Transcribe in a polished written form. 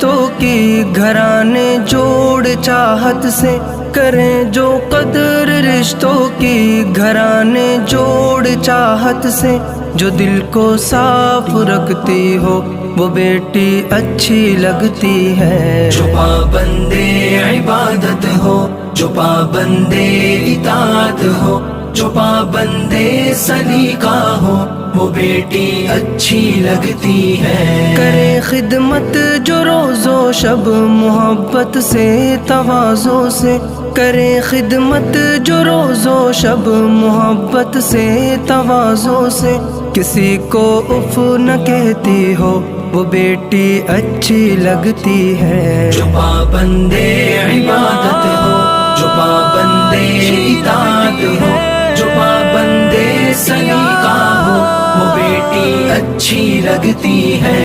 रिश्तों की घराने जोड़ चाहत से, करें जो कदर रिश्तों की घराने जोड़ चाहत से। जो दिल को साफ रखती हो वो बेटी अच्छी लगती है। जो पाबंदे इबादत हो, जो पाबंदे इताअत हो, जो पाबंदे सलीका हो, वो बेटी अच्छी लगती है। करे खिदमत जो रोज़ो शब मोहब्बत से तवाज़ो से, करे खिदमत जो रोज़ो शब मोहब्बत से तवाज़ो से। किसी को उफ न कहती हो वो बेटी अच्छी लगती है। जो पाबंदे इबादत हो, जो पाबंदे इताअत हो, जो पाबंदे सलीका हो, वो बेटी अच्छी लगती है।